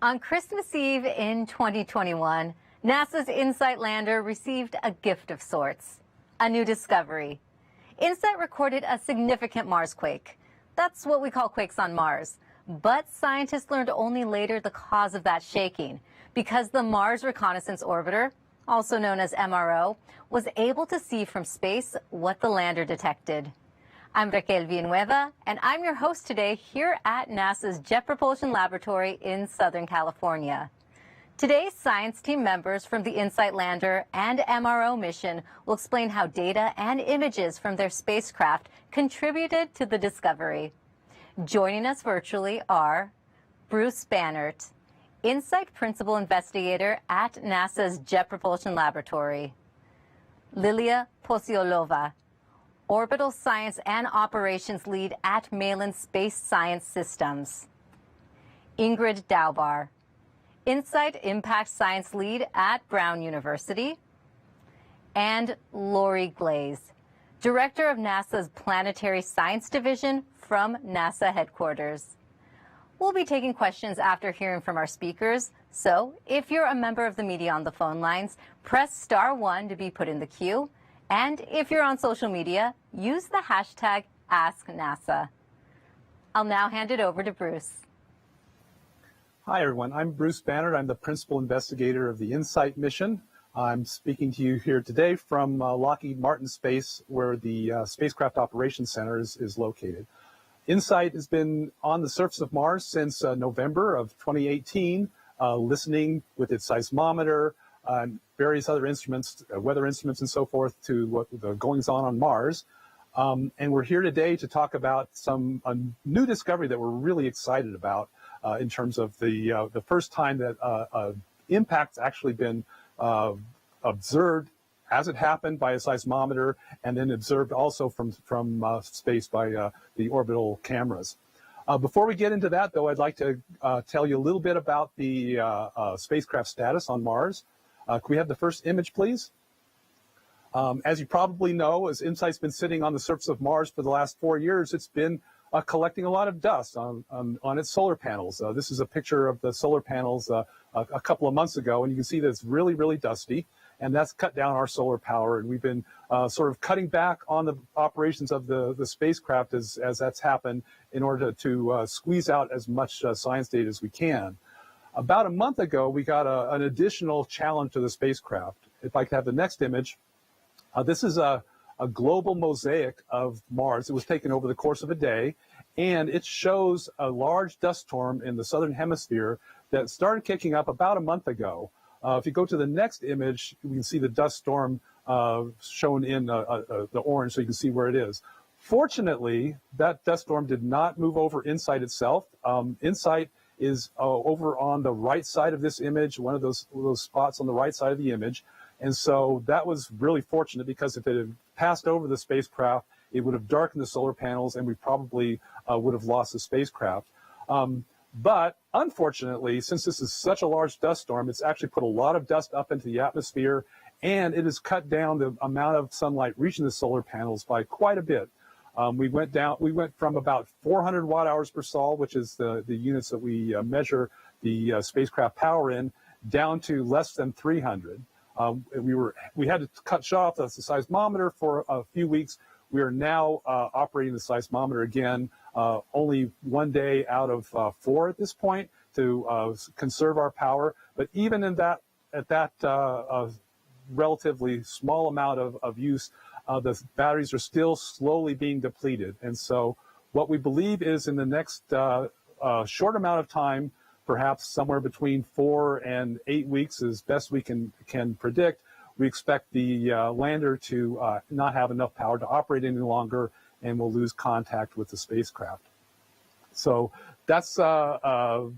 On Christmas Eve in 2021, NASA's InSight lander received a gift of sorts, a new discovery. InSight recorded a significant Mars quake. That's what we call quakes on Mars. But scientists learned only later the cause of that shaking, because the Mars Reconnaissance Orbiter, also known as MRO, was able to see from space what the lander detected. I'm Raquel Villanueva, and I'm your host today here at NASA's Jet Propulsion Laboratory in Southern California. Today's science team members from the InSight lander and MRO mission will explain how data and images from their spacecraft contributed to the discovery. Joining us virtually are Bruce Bannert, InSight Principal Investigator at NASA's Jet Propulsion Laboratory; Lilia Posiolova, Orbital Science and Operations Lead at Malin Space Science Systems; Ingrid Daubar, InSight Impact Science Lead at Brown University; and Lori Glaze, Director of NASA's Planetary Science Division from NASA headquarters. We'll be taking questions after hearing from our speakers, so if you're a member of the media on the phone lines, press *1 to be put in the queue. And if you're on social media, use the hashtag AskNASA. I'll now hand it over to Bruce. Hi, everyone. I'm Bruce Bannert. I'm the principal investigator of the InSight mission. I'm speaking to you here today from Lockheed Martin Space, where the Spacecraft Operations Center is located. InSight has been on the surface of Mars since November of 2018, listening with its seismometer, and various other instruments, weather instruments and so forth, to what the goings-on Mars. And we're here today to talk about a new discovery that we're really excited about in terms of the first time that impact's actually been observed as it happened by a seismometer, and then observed also from space by the orbital cameras. Before we get into that, though, I'd like to tell you a little bit about the spacecraft status on Mars. Can we have the first image, please? As you probably know, as InSight's been sitting on the surface of Mars for the last 4 years, it's been collecting a lot of dust on its solar panels. This is a picture of the solar panels a couple of months ago, and you can see that it's really, really dusty, and that's cut down our solar power. And we've been sort of cutting back on the operations of the spacecraft as that's happened in order to squeeze out as much science data as we can. About a month ago, we got an additional challenge to the spacecraft. If I could have the next image. This is a global mosaic of Mars. It was taken over the course of a day, and it shows a large dust storm in the southern hemisphere that started kicking up about a month ago. If you go to the next image, we can see the dust storm shown in the orange, so you can see where it is. Fortunately, that dust storm did not move over InSight itself. InSight is over on the right side of this image, one of those spots on the right side of the image. And so that was really fortunate, because if it had passed over the spacecraft, it would have darkened the solar panels, and we probably would have lost the spacecraft. But unfortunately, since this is such a large dust storm, it's actually put a lot of dust up into the atmosphere, and it has cut down the amount of sunlight reaching the solar panels by quite a bit. We went from about 400 watt hours per sol, which is the units that we measure the spacecraft power in, down to less than 300. We had to shut off the seismometer for a few weeks. We are now operating the seismometer again, only 1 day out of 4 at this point, to conserve our power. But even in that, at that relatively small amount of use, the batteries are still slowly being depleted. And so what we believe is, in the next short amount of time, perhaps somewhere between 4 and 8 weeks, as best we can predict, we expect the lander to not have enough power to operate any longer, and we'll lose contact with the spacecraft. So that's a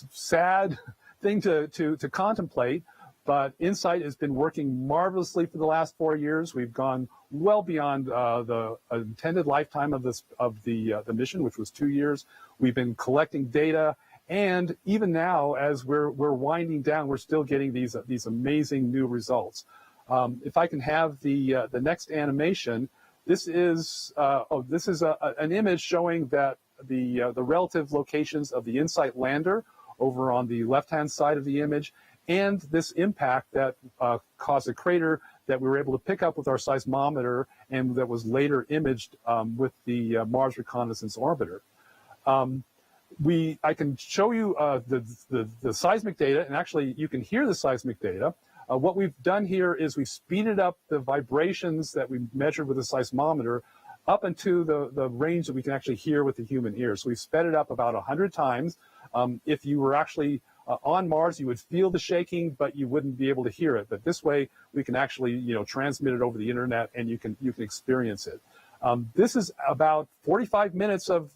sad thing to contemplate, but InSight has been working marvelously for the last 4 years. We've gone well beyond the intended lifetime of the mission, which was 2 years. We've been collecting data, and even now, as we're winding down, we're still getting these amazing new results. If I can have the next animation, this is an image showing that the relative locations of the InSight lander over on the left-hand side of the image, and this impact that caused a crater that we were able to pick up with our seismometer and that was later imaged with the Mars Reconnaissance Orbiter. I can show you the seismic data, and actually you can hear the seismic data. What we've done here is we've speeded up the vibrations that we measured with the seismometer up into the range that we can actually hear with the human ear. So we've sped it up about 100 times. If you were actually on Mars, you would feel the shaking, but you wouldn't be able to hear it. But this way, we can actually, transmit it over the internet, and you can experience it. This is about 45 minutes of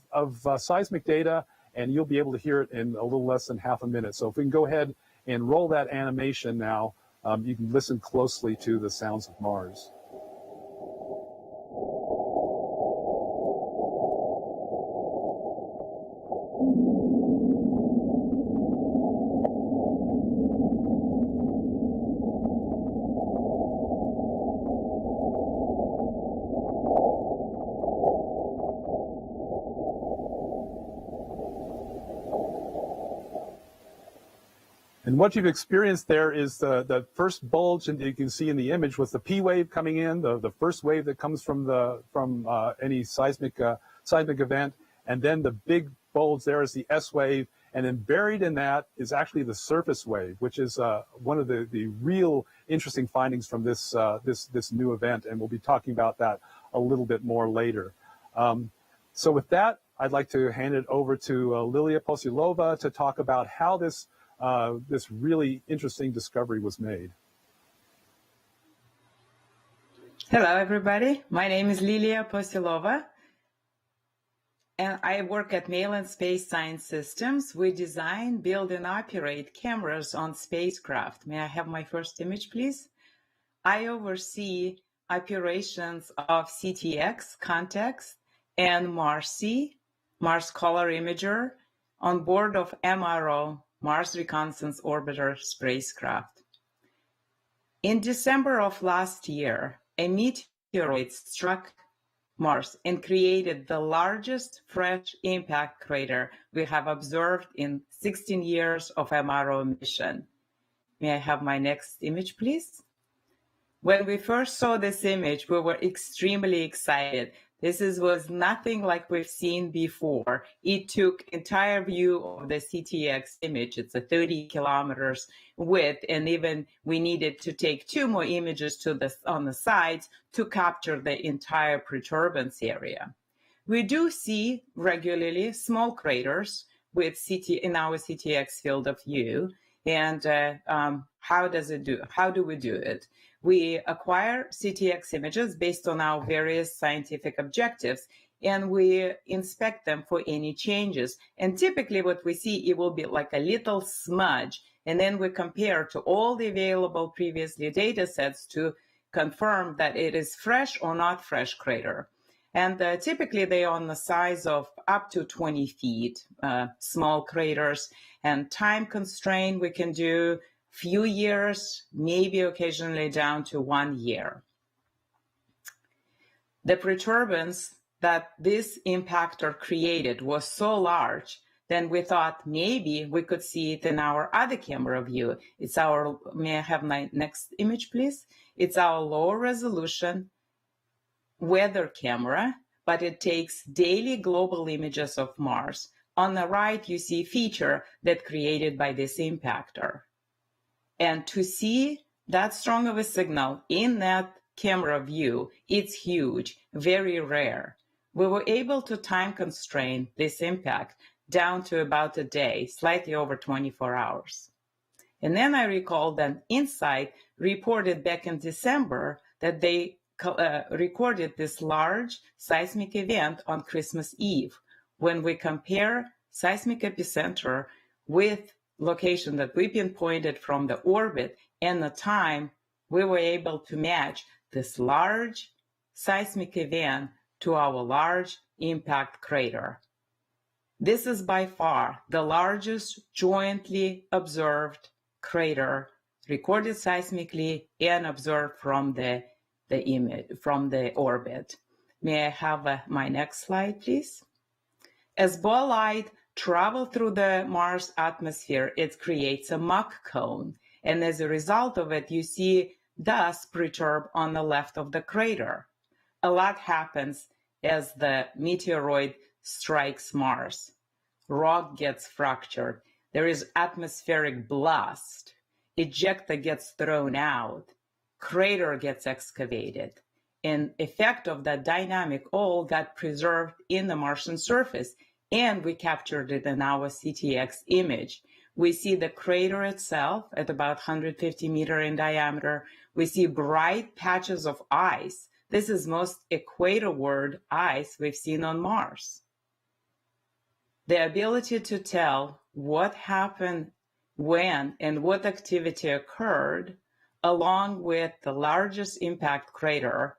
seismic data, and you'll be able to hear it in a little less than half a minute. So if we can go ahead and roll that animation now, you can listen closely to the sounds of Mars. And what you've experienced there is the first bulge, and you can see in the image was the P wave coming in, the first wave that comes from any seismic event, and then the big bulge there is the S wave, and then buried in that is actually the surface wave, which is one of the real interesting findings from this new event, and we'll be talking about that a little bit more later. So with that, I'd like to hand it over to Lilia Posilova to talk about how this really interesting discovery was made. Hello, everybody. My name is Lilia Posilova, and I work at Malin Space Science Systems. We design, build, and operate cameras on spacecraft. May I have my first image, please? I oversee operations of CTX, Context, and MARSI, Mars Color Imager, on board of MRO, Mars Reconnaissance Orbiter spacecraft. In December of last year, a meteoroid struck Mars and created the largest fresh impact crater we have observed in 16 years of MRO mission. May I have my next image, please? When we first saw this image, we were extremely excited. This was nothing like we've seen before. It took entire view of the CTX image. It's a 30 kilometers width, and even we needed to take 2 more images on the sides to capture the entire perturbance area. We do see regularly small craters with in our CTX field of view. And how do we do it? We acquire CTX images based on our various scientific objectives, and we inspect them for any changes. And typically what we see, it will be like a little smudge, and then we compare to all the available previously data sets to confirm that it is fresh or not fresh crater. And typically they are on the size of up to 20 feet, small craters, and time constraint we can do few years, maybe occasionally down to 1 year. The perturbance that this impactor created was so large, then we thought maybe we could see it in our other camera view. It's our, may I have my next image, please? It's our lower resolution weather camera, but it takes daily global images of Mars. On the right, you see a feature that created by this impactor. And to see that strong of a signal in that camera view, it's huge, very rare. We were able to time constrain this impact down to about a day, slightly over 24 hours. And then I recall that InSight reported back in December that they recorded this large seismic event on Christmas Eve. When we compare seismic epicenter with location that we pinpointed from the orbit and the time, we were able to match this large seismic event to our large impact crater. This is by far the largest jointly observed crater recorded seismically and observed from the image, from the orbit. May I have my next slide, please? As bolide travel through the Mars atmosphere, it creates a muck cone. And as a result of it, you see dust perturb on the left of the crater. A lot happens as the meteoroid strikes Mars. Rock gets fractured. There is atmospheric blast. Ejecta gets thrown out. Crater gets excavated. An effect of that dynamic all got preserved in the Martian surface, and we captured it in our CTX image. We see the crater itself at about 150 meters in diameter. We see bright patches of ice. This is most equatorward ice we've seen on Mars. The ability to tell what happened when and what activity occurred, along with the largest impact crater,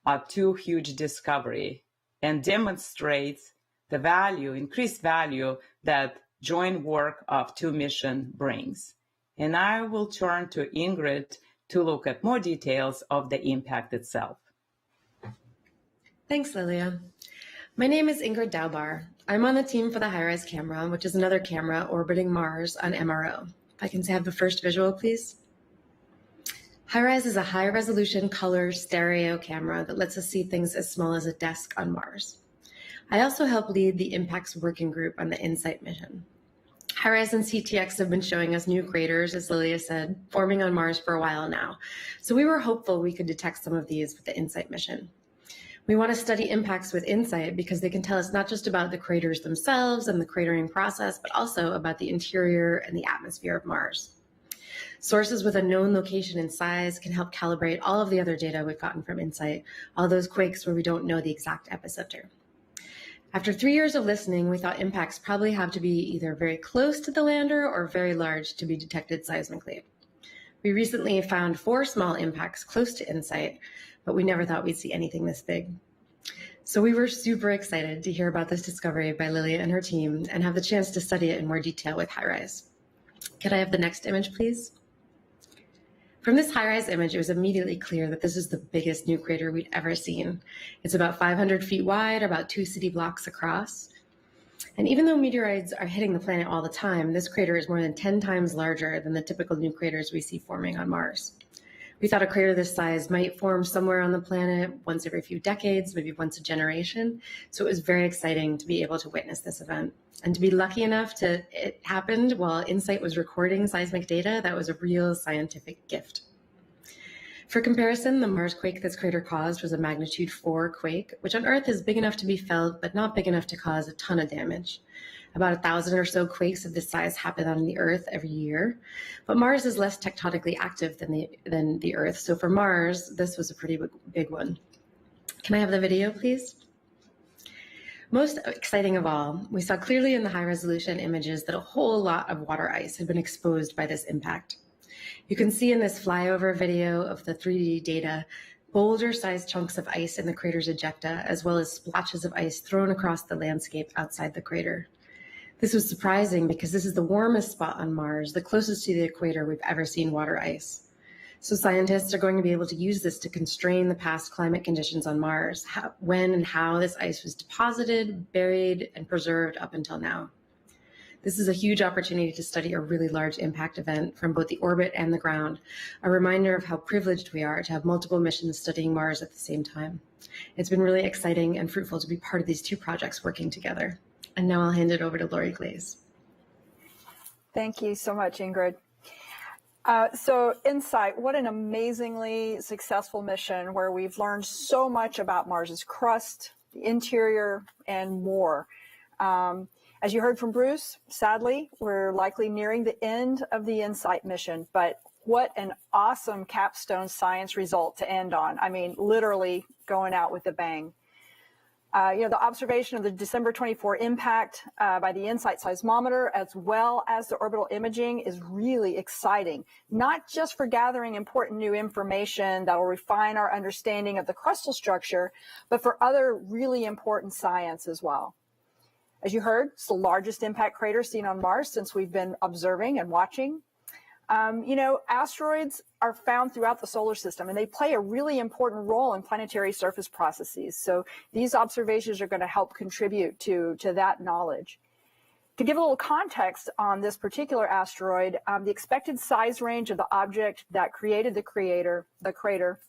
are two huge discoveries and demonstrates the value, increased value that joint work of two missions brings. And I will turn to Ingrid to look at more details of the impact itself. Thanks, Lilia. My name is Ingrid Daubar. I'm on the team for the HiRISE camera, which is another camera orbiting Mars on MRO. If I can have the first visual, please. HiRISE is a high-resolution color stereo camera that lets us see things as small as a desk on Mars. I also help lead the Impacts Working Group on the InSight mission. HiRISE and CTX have been showing us new craters, as Lilia said, forming on Mars for a while now. So we were hopeful we could detect some of these with the InSight mission. We want to study impacts with InSight because they can tell us not just about the craters themselves and the cratering process, but also about the interior and the atmosphere of Mars. Sources with a known location and size can help calibrate all of the other data we've gotten from InSight, all those quakes where we don't know the exact epicenter. After 3 years of listening, we thought impacts probably have to be either very close to the lander or very large to be detected seismically. We recently found 4 small impacts close to InSight, but we never thought we'd see anything this big. So we were super excited to hear about this discovery by Lilia and her team and have the chance to study it in more detail with HiRISE. Could I have the next image, please? From this HiRISE image, it was immediately clear that this is the biggest new crater we'd ever seen. It's about 500 feet wide, about 2 city blocks across. And even though meteoroids are hitting the planet all the time, this crater is more than 10 times larger than the typical new craters we see forming on Mars. We thought a crater this size might form somewhere on the planet once every few decades, maybe once a generation. So it was very exciting to be able to witness this event. And to be lucky enough it happened while InSight was recording seismic data. That was a real scientific gift. For comparison, the Mars quake this crater caused was a magnitude 4 quake, which on Earth is big enough to be felt, but not big enough to cause a ton of damage. About 1,000 or so quakes of this size happen on the Earth every year, but Mars is less tectonically active than the Earth. So for Mars, this was a pretty big one. Can I have the video, please? Most exciting of all, we saw clearly in the high-resolution images that a whole lot of water ice had been exposed by this impact. You can see in this flyover video of the 3D data, boulder-sized chunks of ice in the crater's ejecta, as well as splotches of ice thrown across the landscape outside the crater. This was surprising because this is the warmest spot on Mars, the closest to the equator we've ever seen water ice. So scientists are going to be able to use this to constrain the past climate conditions on Mars, when and how this ice was deposited, buried, and preserved up until now. This is a huge opportunity to study a really large impact event from both the orbit and the ground, a reminder of how privileged we are to have multiple missions studying Mars at the same time. It's been really exciting and fruitful to be part of these 2 projects working together. And now I'll hand it over to Lori Glaze. Thank you so much, Ingrid. So InSight, what an amazingly successful mission where we've learned so much about Mars's crust, the interior, and more. As you heard from Bruce, sadly, we're likely nearing the end of the InSight mission, but what an awesome capstone science result to end on. I mean, literally going out with a bang. The observation of the December 24 impact by the InSight seismometer, as well as the orbital imaging, is really exciting, not just for gathering important new information that will refine our understanding of the crustal structure, but for other really important science as well. As you heard, it's the largest impact crater seen on Mars since we've been observing and watching. Asteroids are found throughout the solar system, and they play a really important role in planetary surface processes. So these observations are going to help contribute to that knowledge. To give a little context on this particular asteroid, the expected size range of the object that created the crater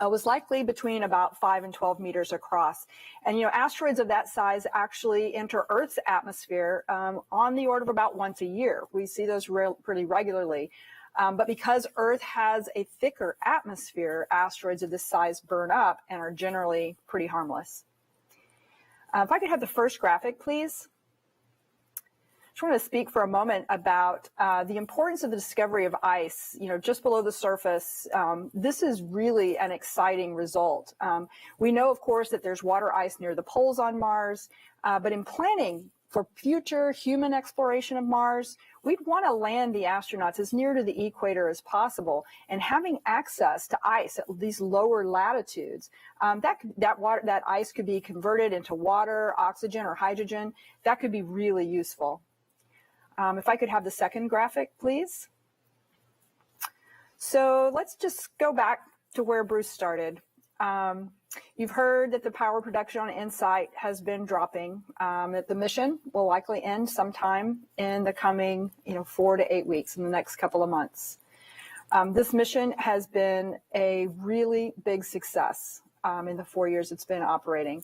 was likely between about 5 and 12 meters across. And, asteroids of that size actually enter Earth's atmosphere on the order of about once a year. We see those pretty regularly. But because Earth has a thicker atmosphere, asteroids of this size burn up and are generally pretty harmless. If I could have the first graphic, please. I just want to speak for a moment about the importance of the discovery of ice, just below the surface. This is really an exciting result. We know, of course, that there's water ice near the poles on Mars, but in planning for future human exploration of Mars, we'd want to land the astronauts as near to the equator as possible, and having access to ice at these lower latitudes, that ice could be converted into water, oxygen, or hydrogen. That could be really useful. If I could have the second graphic, please. So let's just go back to where Bruce started. You've heard that the power production on InSight has been dropping, that the mission will likely end sometime in the coming 4 to 8 weeks, in the next couple of months. This mission has been a really big success in the 4 years it's been operating.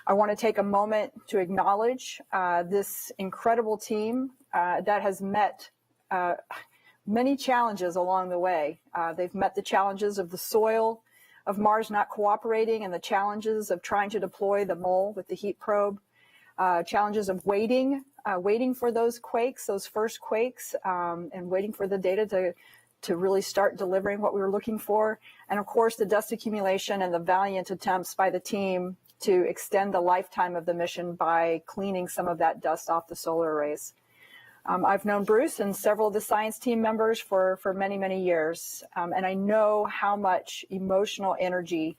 I want to take a moment to acknowledge this incredible team that has met many challenges along the way. They've met the challenges of the soil of Mars not cooperating and the challenges of trying to deploy the mole with the heat probe, challenges of waiting for those quakes, those first quakes, and waiting for the data to really start delivering what we were looking for. And of course, the dust accumulation and the valiant attempts by the team to extend the lifetime of the mission by cleaning some of that dust off the solar arrays. I've known Bruce and several of the science team members for many, many years, and I know how much emotional energy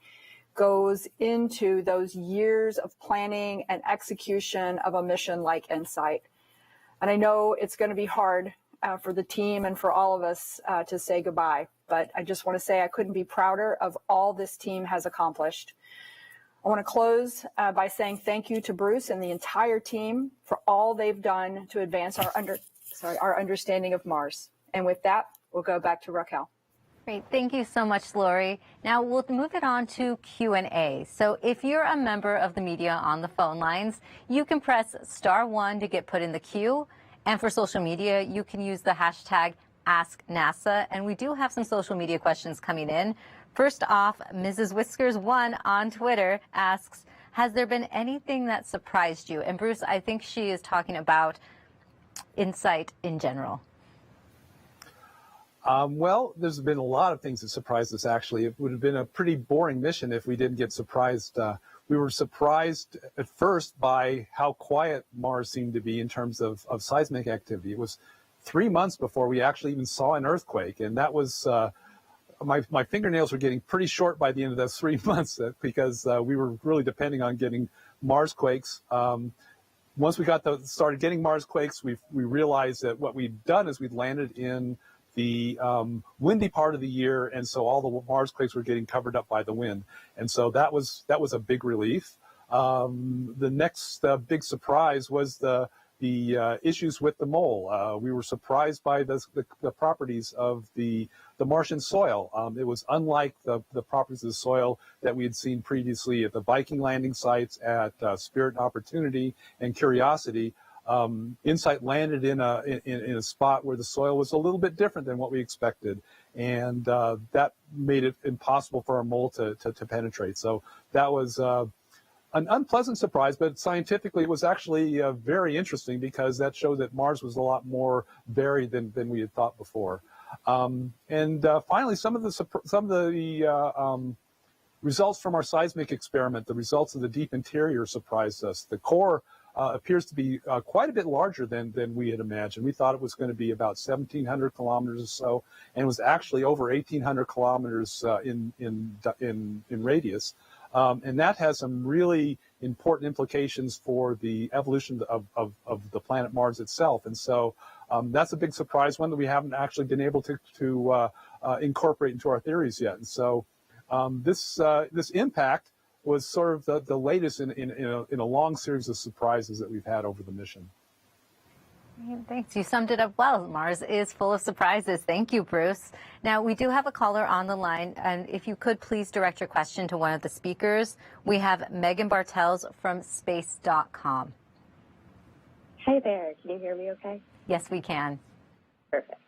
goes into those years of planning and execution of a mission like InSight. And I know it's going to be hard for the team and for all of us to say goodbye, but I just want to say I couldn't be prouder of all this team has accomplished. I want to close by saying thank you to Bruce and the entire team for all they've done to advance our understanding of Mars. And with that, we'll go back to Raquel. Great. Thank you so much, Lori. Now we'll move it on to Q&A. So if you're a member of the media on the phone lines, you can press *1 to get put in the queue. And for social media, you can use the hashtag #AskNASA. And we do have some social media questions coming in. First off, Mrs. Whiskers1 on Twitter asks, has there been anything that surprised you? And Bruce, I think she is talking about InSight in general. Well, there's been a lot of things that surprised us, actually. It would have been a pretty boring mission if we didn't get surprised. We were surprised at first by how quiet Mars seemed to be in terms of seismic activity. It was 3 months before we actually even saw an earthquake, and that was... My fingernails were getting pretty short by the end of those 3 months because we were really depending on getting Mars quakes. Once we started getting Mars quakes, we realized that what we'd done is we'd landed in the windy part of the year, and so all the Mars quakes were getting covered up by the wind, and so that was a big relief. The next big surprise was the issues with the mole. We were surprised by the properties of the Martian soil. It was unlike the properties of the soil that we had seen previously at the Viking landing sites, at Spirit and Opportunity and Curiosity. InSight landed in a spot where the soil was a little bit different than what we expected, and that made it impossible for our mole to penetrate. So that was an unpleasant surprise, but scientifically it was actually very interesting because that showed that Mars was a lot more varied than we had thought before. And finally, some of the results from our seismic experiment, the results of the deep interior, surprised us. The core appears to be quite a bit larger than we had imagined. We thought it was going to be about 1,700 kilometers or so, and it was actually over 1,800 kilometers in radius. And that has some really important implications for the evolution of the planet Mars itself. And so that's a big surprise, one that we haven't actually been able to incorporate into our theories yet. And so this impact was sort of the latest in a long series of surprises that we've had over the mission. Thanks. You summed it up well. Mars is full of surprises. Thank you, Bruce. Now, we do have a caller on the line, and if you could please direct your question to one of the speakers. We have Megan Bartels from space.com. Hi there. Can you hear me okay? Yes, we can. Perfect.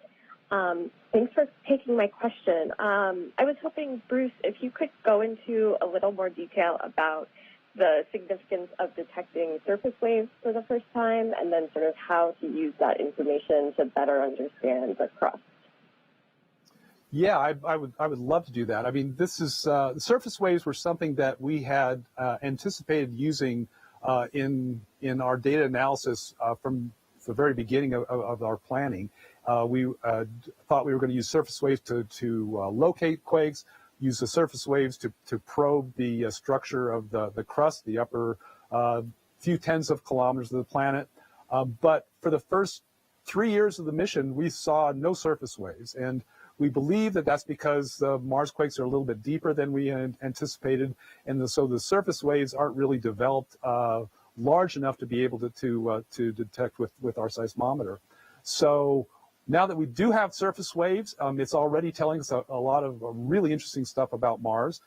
Thanks for taking my question. I was hoping, Bruce, if you could go into a little more detail about the significance of detecting surface waves for the first time, and then sort of how to use that information to better understand the crust. Yeah, I would love to do that. I mean, this is surface waves were something that we had anticipated using in our data analysis from the very beginning of our planning. We thought we were going to use surface waves to locate quakes, use the surface waves to probe the structure of the crust, the upper few tens of kilometers of the planet. But for the first 3 years of the mission, we saw no surface waves. And we believe that that's because the Mars quakes are a little bit deeper than we anticipated. And so the surface waves aren't really developed large enough to be able to detect with our seismometer. So now that we do have surface waves, it's already telling us a lot of really interesting stuff about Mars.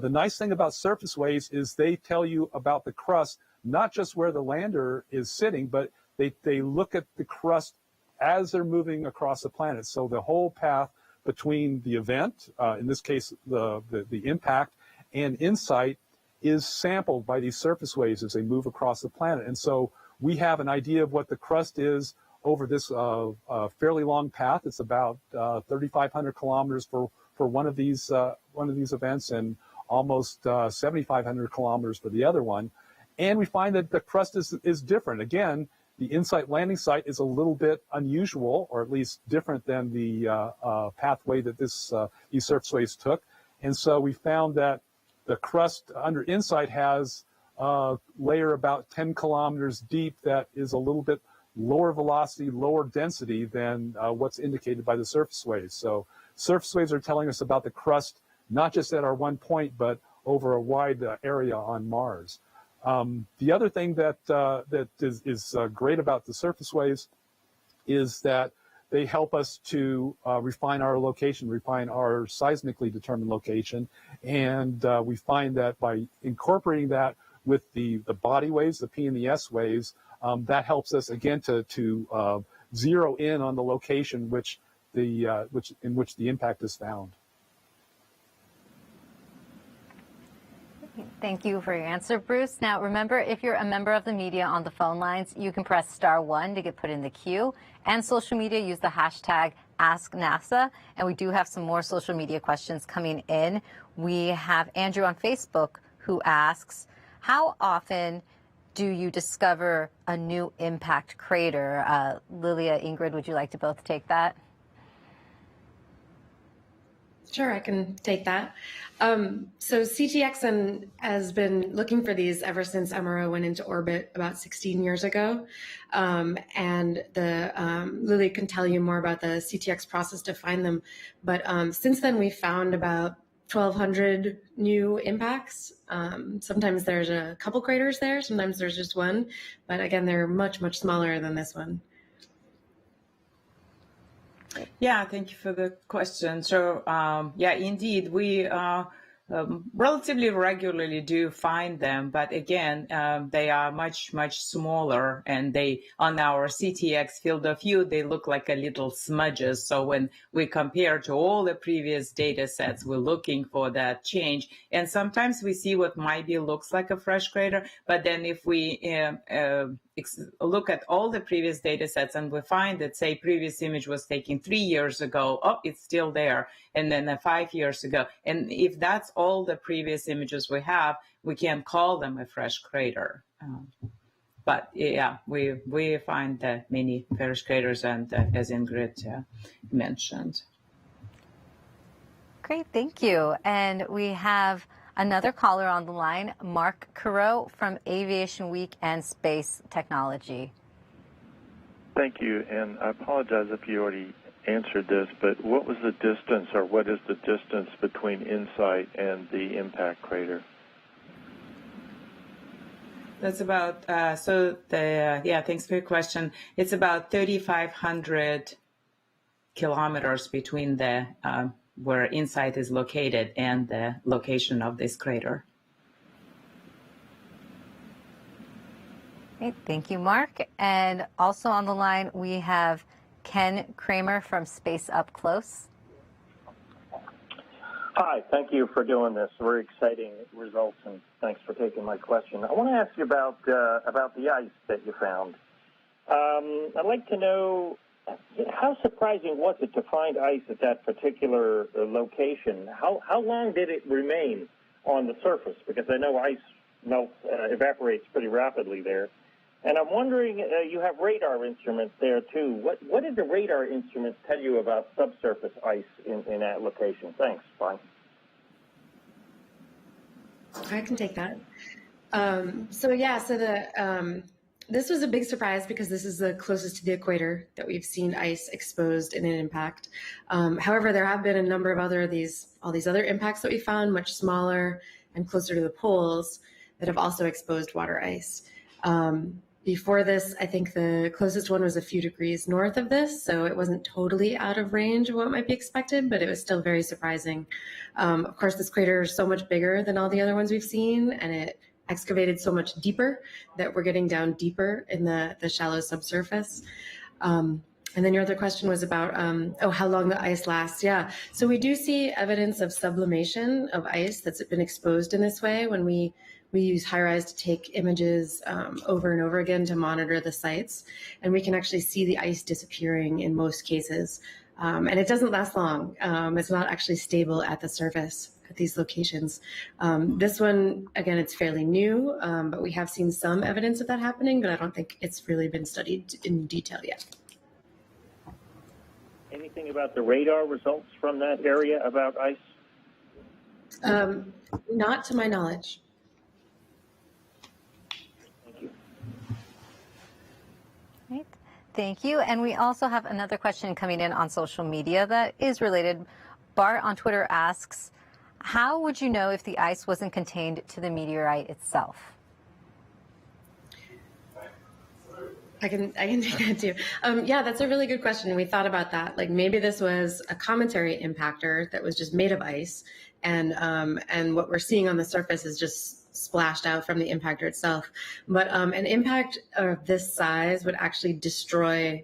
The nice thing about surface waves is they tell you about the crust, not just where the lander is sitting, but they look at the crust as they're moving across the planet. So the whole path between the event, in this case, the impact, and InSight is sampled by these surface waves as they move across the planet. And so we have an idea of what the crust is over this fairly long path. It's about 3,500 kilometers for one of these events, and almost 7,500 kilometers for the other one. And we find that the crust is different. Again, the InSight landing site is a little bit unusual, or at least different than the pathway that these surface waves took. And so we found that the crust under InSight has a layer about 10 kilometers deep that is a little bit lower velocity, lower density than what's indicated by the surface waves. So surface waves are telling us about the crust, not just at our one point, but over a wide area on Mars. The other thing that is great about the surface waves is that they help us to refine our location, refine our seismically determined location. And we find that by incorporating that with the body waves, the P and the S waves, that helps us again to zero in on the location in which the impact is found. Thank you for your answer, Bruce. Now, remember, if you're a member of the media on the phone lines, you can press *1 to get put in the queue. And social media, use the hashtag AskNASA. And we do have some more social media questions coming in. We have Andrew on Facebook who asks, how often do you discover a new impact crater? Lilia, Ingrid, would you like to both take that? Sure, I can take that. So CTX has been looking for these ever since MRO went into orbit about 16 years ago. And Lily can tell you more about the CTX process to find them. But since then, we found about 1,200 new impacts. Sometimes there's a couple craters there, sometimes there's just one. But again, they're much, much smaller than this one. Yeah, thank you for the question. So, yeah, indeed, we relatively regularly do find them, but again, they are much, much smaller, and they, on our CTX field of view, they look like a little smudges. So when we compare to all the previous data sets, we're looking for that change. And sometimes we see what maybe looks like a fresh crater, but then if we look at all the previous data sets and we find that, say, previous image was taken 3 years ago, oh, it's still there, and then 5 years ago. And if that's all the previous images we have, we can't call them a fresh crater. But yeah, we find many fresh craters, and as Ingrid mentioned. Great, thank you. And we have another caller on the line, Mark Carreau from Aviation Week and Space Technology. Thank you, and I apologize if you already answered this, but what was the distance, or what is the distance between InSight and the impact crater? That's about, thanks for your question. It's about 3,500 kilometers between the where InSight is located and the location of this crater. Okay, thank you, Mark. And also on the line, we have Ken Kramer from Space Up Close. Hi, thank you for doing this. Very exciting results, and thanks for taking my question. I want to ask you about the ice that you found. I'd like to know, how surprising was it to find ice at that particular location? How long did it remain on the surface? Because I know ice melts, evaporates pretty rapidly there. And I'm wondering, you have radar instruments there too. What did the radar instruments tell you about subsurface ice in that location? Thanks. Bye. I can take that. This was a big surprise because this is the closest to the equator that we've seen ice exposed in an impact. However, there have been a number of all these other impacts that we found, much smaller and closer to the poles, that have also exposed water ice. Before this, I think the closest one was a few degrees north of this, so it wasn't totally out of range of what might be expected, but it was still very surprising. Of course, this crater is so much bigger than all the other ones we've seen, and it excavated so much deeper that we're getting down deeper in the shallow subsurface. And then your other question was about, how long the ice lasts. Yeah, so we do see evidence of sublimation of ice that's been exposed in this way when we use HiRISE to take images over and over again to monitor the sites. And we can actually see the ice disappearing in most cases. And it doesn't last long. It's not actually stable at the surface at these locations. This one, again, it's fairly new, but we have seen some evidence of that happening, but I don't think it's really been studied in detail yet. Anything about the radar results from that area about ice? Not to my knowledge. Right. Thank you. And we also have another question coming in on social media that is related. Bart on Twitter asks, how would you know if the ice wasn't contained to the meteorite itself? I can take that too. Yeah, that's a really good question. We thought about that. Like maybe this was a cometary impactor that was just made of ice, and what we're seeing on the surface is just splashed out from the impactor itself. But an impact of this size would actually destroy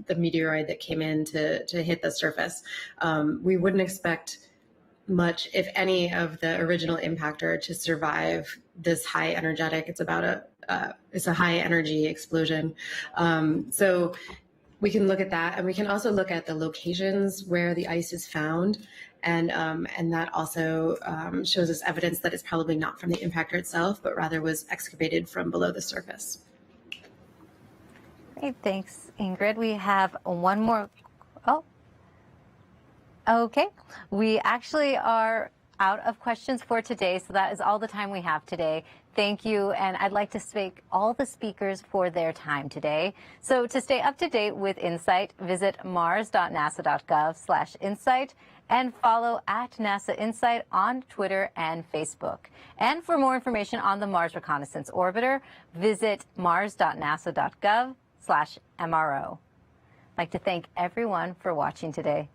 the meteoroid that came in to hit the surface. We wouldn't expect much, if any, of the original impactor to survive this high energetic. It's about it's a high energy explosion. So we can look at that, and we can also look at the locations where the ice is found, and that also shows us evidence that it's probably not from the impactor itself, but rather was excavated from below the surface. Great, thanks, Ingrid. We have one more. Oh, okay. We actually are out of questions for today, so that is all the time we have today. Thank you, and I'd like to thank all the speakers for their time today. So to stay up to date with InSight, visit mars.nasa.gov/insight and follow @NASA InSight on Twitter and Facebook. And for more information on the Mars Reconnaissance Orbiter, visit mars.nasa.gov/MRO. I'd like to thank everyone for watching today.